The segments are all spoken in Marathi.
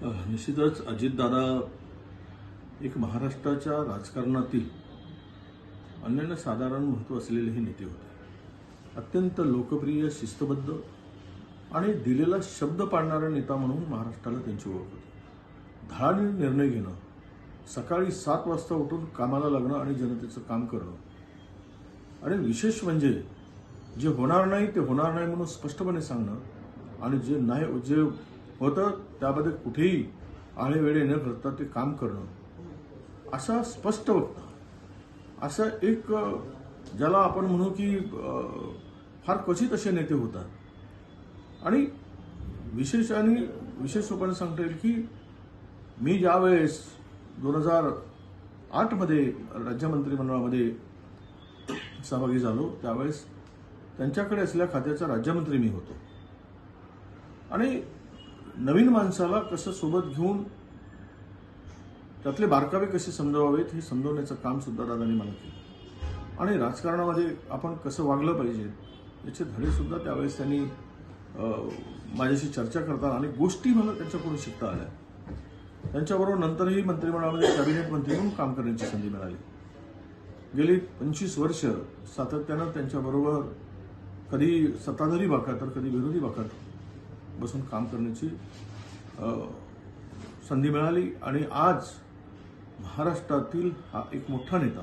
निश्चितच अजितदादा एक महाराष्ट्राच्या राजकारणातील अनन्यसाधारण महत्त्व असलेले हे नेते होते. अत्यंत लोकप्रिय, शिस्तबद्ध आणि दिलेला शब्द पाळणारा नेता म्हणून महाराष्ट्राला त्यांची ओळख होती. धाडसी निर्णय घेणं, सकाळी 7 वाजता उठून कामाला लागणं आणि जनतेचं काम करणं आणि विशेष म्हणजे जे होणार नाही ते होणार नाही म्हणून स्पष्टपणे सांगणं आणि जे होतं त्याबद्दल कुठेही आळेवेळे न करता ते काम करणं, असा स्पष्ट वक्ता, असं एक ज्याला आपण म्हणू की फार क्वचित असे नेते होतात. आणि विशेष रूपाने सांगता येईल की मी ज्यावेळेस 2008 मध्ये राज्य मंत्रिमंडळामध्ये सहभागी झालो त्यावेळेस त्यांच्याकडे असलेल्या खात्याचा राज्यमंत्री मी होतो. आणि नवीन माणसाला कसं सोबत घेऊन त्यातले बारकावे कसे समजावावेत हे समजवण्याचं काम सुद्धा दादांनी मला केलं. आणि राजकारणामध्ये आपण कसं वागलं पाहिजे याचे धडे सुद्धा त्यावेळेस त्यांनी माझ्याशी चर्चा करताना अनेक गोष्टी मला त्यांच्याकडून शिकता आल्या. त्यांच्याबरोबर नंतरही मंत्रिमंडळामध्ये कॅबिनेट मंत्री म्हणून काम करण्याची संधी मिळाली. गेली 25 वर्ष सातत्यानं त्यांच्याबरोबर कधी सत्ताधारी बाकात तर कधी विरोधी बाकात बसून काम करण्याची संधी मिळाली. आणि आज महाराष्ट्रातील हा एक मोठा नेता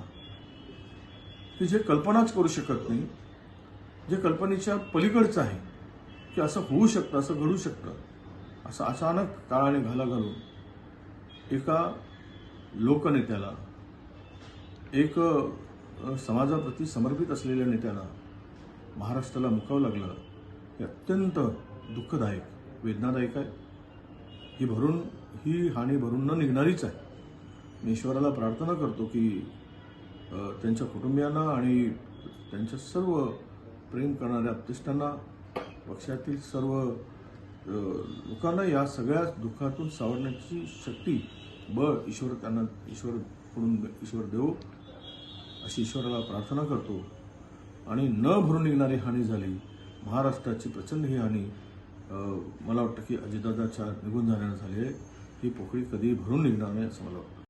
की जे कल्पनाच करू शकत नाही, जे कल्पनेच्या पलीकडचं आहे की असं होऊ शकतं, असं घडू शकतं, असं अचानक काळाने घाला घालून एका लोकनेत्याला, एक समाजाप्रती समर्पित असलेल्या नेत्याला महाराष्ट्राला मुकावं लागलं हे अत्यंत दुःखदायक, वेदनादायक आहे. ही हानी भरून न निघणारीच आहे. मी ईश्वराला प्रार्थना करतो की त्यांच्या कुटुंबियांना आणि त्यांच्या सर्व प्रेम करणाऱ्या आप्तेष्टांना, पक्षातील सर्व लोकांना या सगळ्या दुःखातून सावरण्याची शक्ती, बळ ईश्वर देवो अशी ईश्वराला प्रार्थना करतो. आणि न भरून निघणारी हानी झाली महाराष्ट्राची प्रचंड ही हानी मला वाटतं की अजितदादाच्या निघून जाण्यानं झाली आहे. ही पोकळी कधी भरून निघणार नाही असं मला वाटतं.